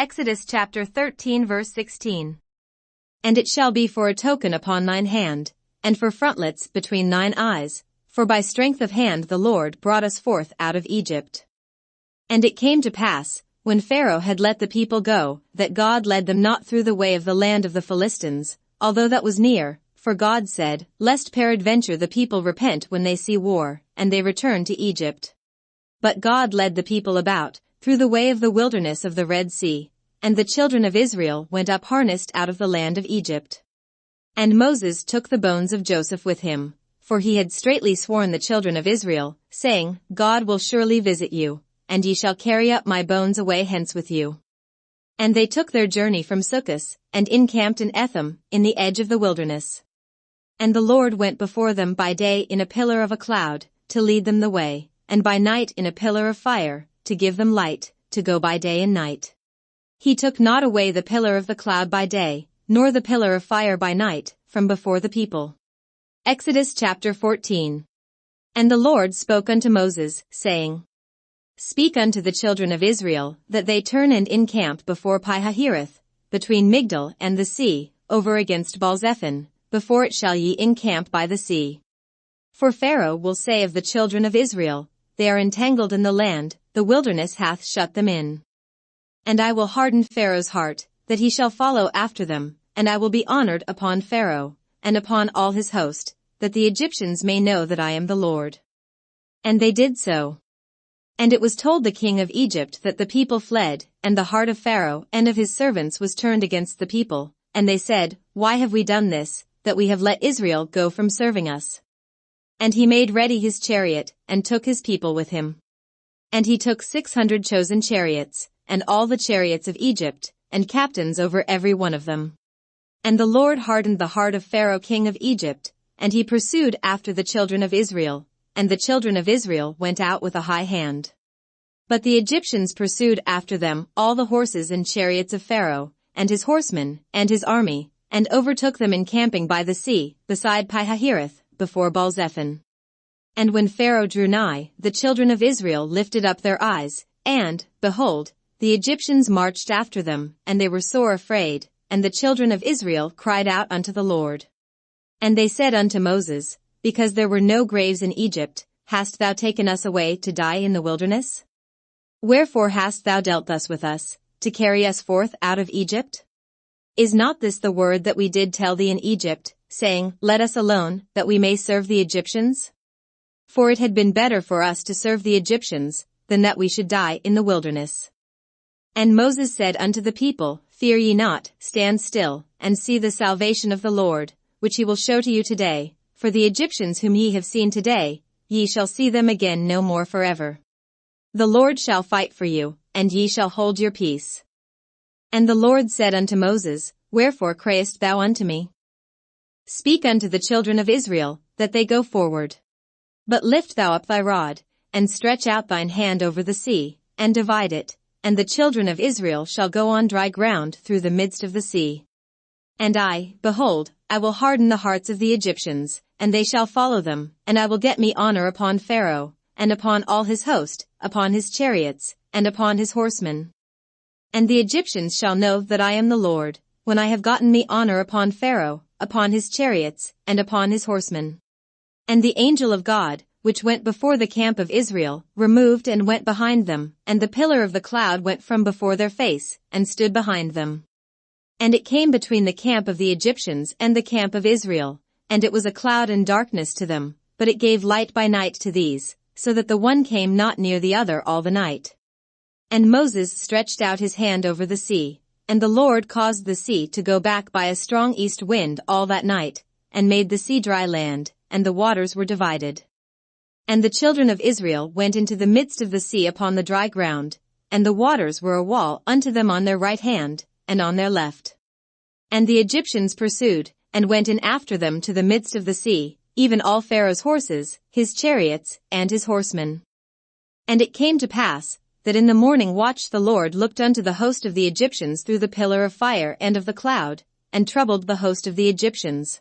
Exodus chapter 13 verse 16. And it shall be for a token upon thine hand, and for frontlets between thine eyes, for by strength of hand the Lord brought us forth out of Egypt. And it came to pass, when Pharaoh had let the people go, that God led them not through the way of the land of the Philistines, although that was near, for God said, lest peradventure the people repent when they see war, and they return to Egypt. But God led the people about, through the way of the wilderness of the Red Sea, and the children of Israel went up harnessed out of the land of Egypt. And Moses took the bones of Joseph with him, for he had straitly sworn the children of Israel, saying, God will surely visit you, and ye shall carry up my bones away hence with you. And they took their journey from Succos, and encamped in Etham, in the edge of the wilderness. And the Lord went before them by day in a pillar of a cloud, to lead them the way, and by night in a pillar of fire, to give them light, to go by day and night. He took not away the pillar of the cloud by day, nor the pillar of fire by night, from before the people. Exodus chapter 14. And the Lord spoke unto Moses, saying, Speak unto the children of Israel, that they turn and encamp before Pi-hahiroth, between Migdol and the sea, over against Baal-zephon, before it shall ye encamp by the sea. For Pharaoh will say of the children of Israel, They are entangled in the land, the wilderness hath shut them in. And I will harden Pharaoh's heart, that he shall follow after them, and I will be honored upon Pharaoh, and upon all his host, that the Egyptians may know that I am the Lord. And they did so. And it was told the king of Egypt that the people fled, and the heart of Pharaoh and of his servants was turned against the people, and they said, Why have we done this, that we have let Israel go from serving us? And he made ready his chariot, and took his people with him. And he took 600 chosen chariots, and all the chariots of Egypt, and captains over every one of them. And the Lord hardened the heart of Pharaoh king of Egypt, and he pursued after the children of Israel, and the children of Israel went out with a high hand. But the Egyptians pursued after them all the horses and chariots of Pharaoh, and his horsemen, and his army, and overtook them encamping by the sea, beside Pi-hahiroth, before Baal-zephon. And when Pharaoh drew nigh, the children of Israel lifted up their eyes, and, behold, the Egyptians marched after them, and they were sore afraid, and the children of Israel cried out unto the Lord. And they said unto Moses, Because there were no graves in Egypt, hast thou taken us away to die in the wilderness? Wherefore hast thou dealt thus with us, to carry us forth out of Egypt? Is not this the word that we did tell thee in Egypt, saying, Let us alone, that we may serve the Egyptians? For it had been better for us to serve the Egyptians, than that we should die in the wilderness. And Moses said unto the people, Fear ye not, stand still, and see the salvation of the Lord, which he will show to you today, for the Egyptians whom ye have seen today, ye shall see them again no more forever. The Lord shall fight for you, and ye shall hold your peace. And the Lord said unto Moses, Wherefore criest thou unto me? Speak unto the children of Israel, that they go forward. But lift thou up thy rod, and stretch out thine hand over the sea, and divide it, and the children of Israel shall go on dry ground through the midst of the sea. And I, behold, I will harden the hearts of the Egyptians, and they shall follow them, and I will get me honor upon Pharaoh, and upon all his host, upon his chariots, and upon his horsemen. And the Egyptians shall know that I am the Lord, when I have gotten me honor upon Pharaoh, upon his chariots, and upon his horsemen. And the angel of God, which went before the camp of Israel, removed and went behind them, and the pillar of the cloud went from before their face, and stood behind them. And it came between the camp of the Egyptians and the camp of Israel, and it was a cloud and darkness to them, but it gave light by night to these, so that the one came not near the other all the night. And Moses stretched out his hand over the sea, and the Lord caused the sea to go back by a strong east wind all that night, and made the sea dry land, and the waters were divided. And the children of Israel went into the midst of the sea upon the dry ground, and the waters were a wall unto them on their right hand, and on their left. And the Egyptians pursued, and went in after them to the midst of the sea, even all Pharaoh's horses, his chariots, and his horsemen. And it came to pass, that in the morning watch the Lord looked unto the host of the Egyptians through the pillar of fire and of the cloud, and troubled the host of the Egyptians.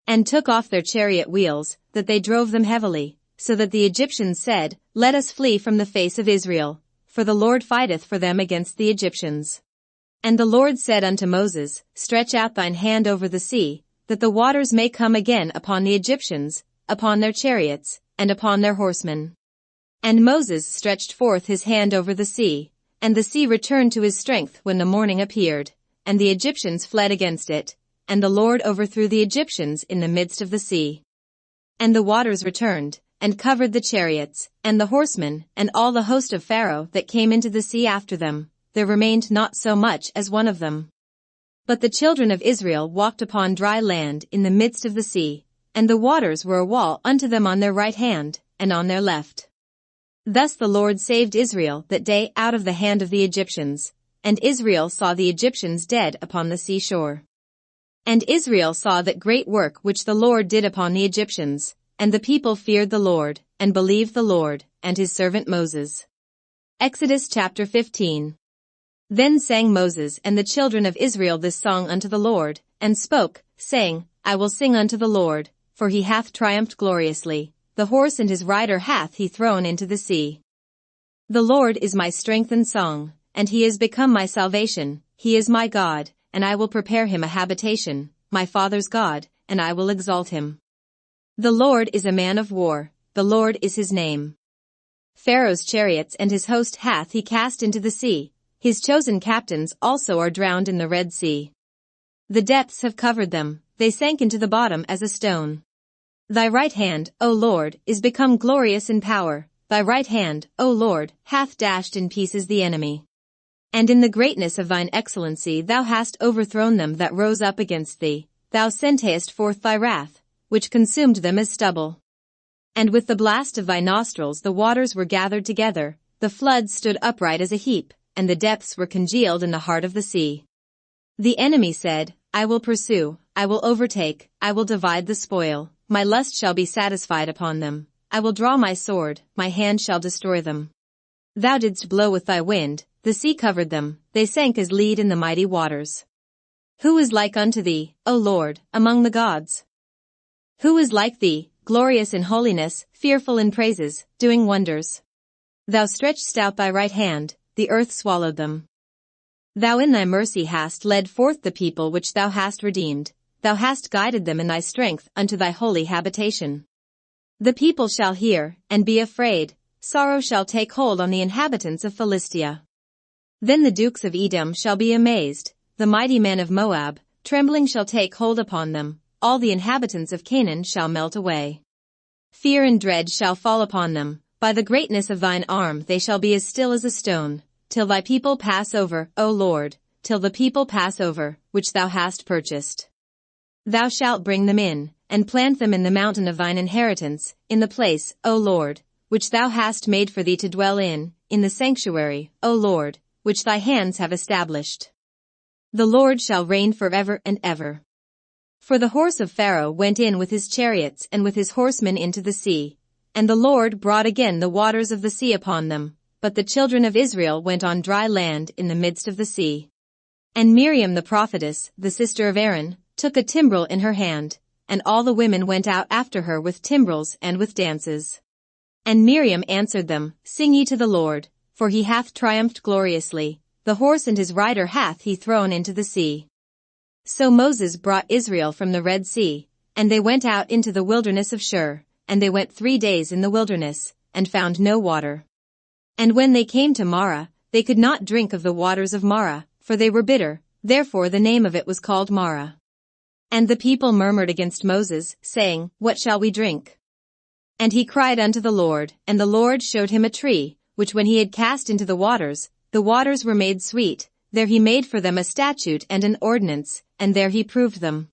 And took off their chariot wheels, that they drove them heavily, so that the Egyptians said, Let us flee from the face of Israel, for the Lord fighteth for them against the Egyptians. And the Lord said unto Moses, Stretch out thine hand over the sea, that the waters may come again upon the Egyptians, upon their chariots, and upon their horsemen. And Moses stretched forth his hand over the sea, and the sea returned to his strength when the morning appeared, and the Egyptians fled against it, and the Lord overthrew the Egyptians in the midst of the sea. And the waters returned, and covered the chariots, and the horsemen, and all the host of Pharaoh that came into the sea after them. There remained not so much as one of them. But the children of Israel walked upon dry land in the midst of the sea, and the waters were a wall unto them on their right hand, and on their left. Thus the Lord saved Israel that day out of the hand of the Egyptians, and Israel saw the Egyptians dead upon the seashore. And Israel saw that great work which the Lord did upon the Egyptians, and the people feared the Lord, and believed the Lord, and his servant Moses. Exodus chapter 15. Then sang Moses and the children of Israel this song unto the Lord, and spoke, saying, I will sing unto the Lord, for he hath triumphed gloriously, the horse and his rider hath he thrown into the sea. The Lord is my strength and song, and he is become my salvation. He is my God, and I will prepare him a habitation, my father's God, and I will exalt him. The Lord is a man of war, the Lord is his name. Pharaoh's chariots and his host hath he cast into the sea. His chosen captains also are drowned in the Red Sea. The depths have covered them, they sank into the bottom as a stone. Thy right hand, O Lord, is become glorious in power, thy right hand, O Lord, hath dashed in pieces the enemy. And in the greatness of thine excellency thou hast overthrown them that rose up against thee, thou sentest forth thy wrath, which consumed them as stubble. And with the blast of thy nostrils the waters were gathered together, the floods stood upright as a heap, and the depths were congealed in the heart of the sea. The enemy said, I will pursue, I will overtake, I will divide the spoil, my lust shall be satisfied upon them, I will draw my sword, my hand shall destroy them. Thou didst blow with thy wind, the sea covered them, they sank as lead in the mighty waters. Who is like unto thee, O Lord, among the gods? Who is like thee, glorious in holiness, fearful in praises, doing wonders? Thou stretchedst out thy right hand, the earth swallowed them. Thou in thy mercy hast led forth the people which thou hast redeemed, thou hast guided them in thy strength unto thy holy habitation. The people shall hear, and be afraid, sorrow shall take hold on the inhabitants of Philistia. Then the dukes of Edom shall be amazed, the mighty men of Moab, trembling shall take hold upon them, all the inhabitants of Canaan shall melt away. Fear and dread shall fall upon them, by the greatness of thine arm they shall be as still as a stone, till thy people pass over, O Lord, till the people pass over, which thou hast purchased. Thou shalt bring them in, and plant them in the mountain of thine inheritance, in the place, O Lord, which thou hast made for thee to dwell in the sanctuary, O Lord, which thy hands have established. The Lord shall reign forever and ever. For the horse of Pharaoh went in with his chariots and with his horsemen into the sea, and the Lord brought again the waters of the sea upon them, but the children of Israel went on dry land in the midst of the sea. And Miriam the prophetess, the sister of Aaron, took a timbrel in her hand, and all the women went out after her with timbrels and with dances. And Miriam answered them, Sing ye to the Lord, for he hath triumphed gloriously, the horse and his rider hath he thrown into the sea. So Moses brought Israel from the Red Sea, and they went out into the wilderness of Shur, and they went 3 days in the wilderness, and found no water. And when they came to Marah, they could not drink of the waters of Marah, for they were bitter, therefore the name of it was called Marah. And the people murmured against Moses, saying, What shall we drink? And he cried unto the Lord, and the Lord showed him a tree, which when he had cast into the waters were made sweet, there he made for them a statute and an ordinance, and there he proved them.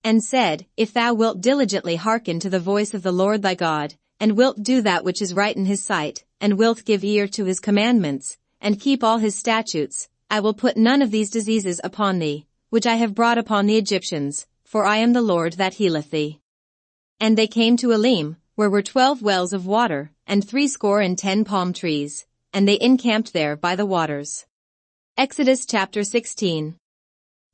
And said, If thou wilt diligently hearken to the voice of the Lord thy God, and wilt do that which is right in his sight, and wilt give ear to his commandments, and keep all his statutes, I will put none of these diseases upon thee, which I have brought upon the Egyptians, for I am the Lord that healeth thee. And they came to Elim, where were 12 wells of water, and 70 palm trees, and they encamped there by the waters. Exodus chapter 16.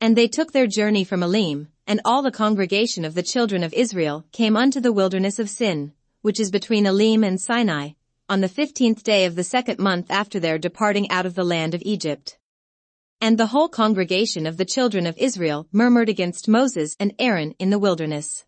And they took their journey from Elim, and all the congregation of the children of Israel came unto the wilderness of Sin, which is between Elim and Sinai, on the 15th day of the 2nd month after their departing out of the land of Egypt. And the whole congregation of the children of Israel murmured against Moses and Aaron in the wilderness.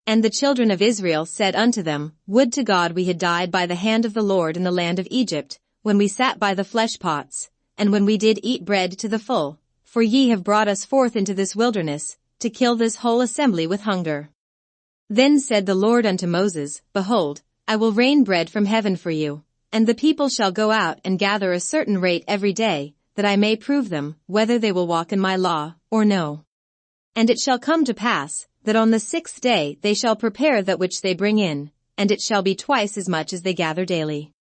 And the children of Israel said unto them, Would to God we had died by the hand of the Lord in the land of Egypt, when we sat by the flesh pots, and when we did eat bread to the full, for ye have brought us forth into this wilderness, to kill this whole assembly with hunger. Then said the Lord unto Moses, Behold, I will rain bread from heaven for you, and the people shall go out and gather a certain rate every day, that I may prove them, whether they will walk in my law, or no. And it shall come to pass, that on the 6th day they shall prepare that which they bring in, and it shall be twice as much as they gather daily.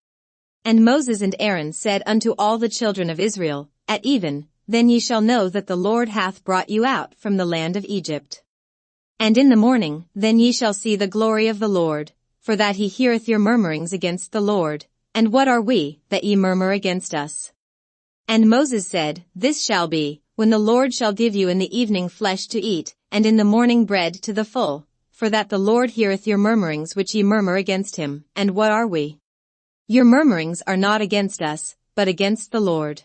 And Moses and Aaron said unto all the children of Israel, At even, then ye shall know that the Lord hath brought you out from the land of Egypt. And in the morning, then ye shall see the glory of the Lord, for that he heareth your murmurings against the Lord, and what are we, that ye murmur against us? And Moses said, This shall be, when the Lord shall give you in the evening flesh to eat, and in the morning bread to the full, for that the Lord heareth your murmurings which ye murmur against him, and what are we? Your murmurings are not against us, but against the Lord.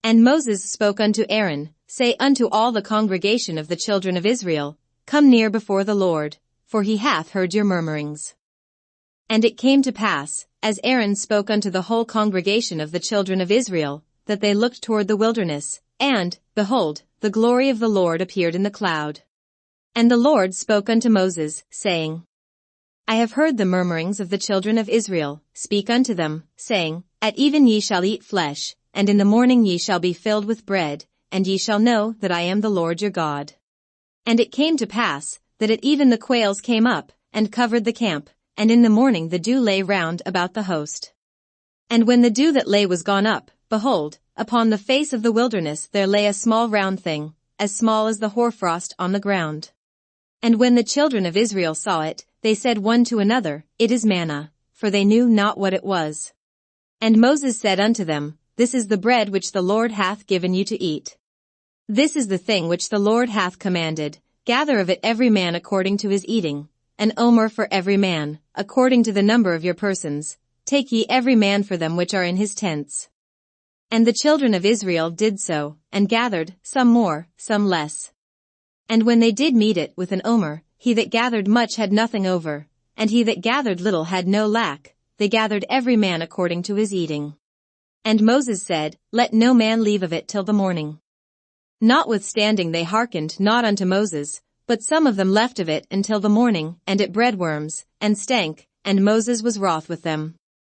And Moses spoke unto Aaron, Say unto all the congregation of the children of Israel, Come near before the Lord, for he hath heard your murmurings. And it came to pass, as Aaron spoke unto the whole congregation of the children of Israel, that they looked toward the wilderness, and, behold, the glory of the Lord appeared in the cloud. And the Lord spoke unto Moses, saying, I have heard the murmurings of the children of Israel, speak unto them, saying, At even ye shall eat flesh, and in the morning ye shall be filled with bread, and ye shall know that I am the Lord your God. And it came to pass, that at even the quails came up, and covered the camp, and in the morning the dew lay round about the host. And when the dew that lay was gone up, behold, upon the face of the wilderness there lay a small round thing, as small as the hoarfrost on the ground. And when the children of Israel saw it, they said one to another, It is manna, for they knew not what it was. And Moses said unto them, This is the bread which the Lord hath given you to eat. This is the thing which the Lord hath commanded, gather of it every man according to his eating, an omer for every man, according to the number of your persons, take ye every man for them which are in his tents. And the children of Israel did so, and gathered, some more, some less. And when they did meet it with an omer, he that gathered much had nothing over, and he that gathered little had no lack, they gathered every man according to his eating. And Moses said, Let no man leave of it till the morning. Notwithstanding they hearkened not unto Moses, but some of them left of it until the morning, and it bred worms, and stank, and Moses was wroth with them.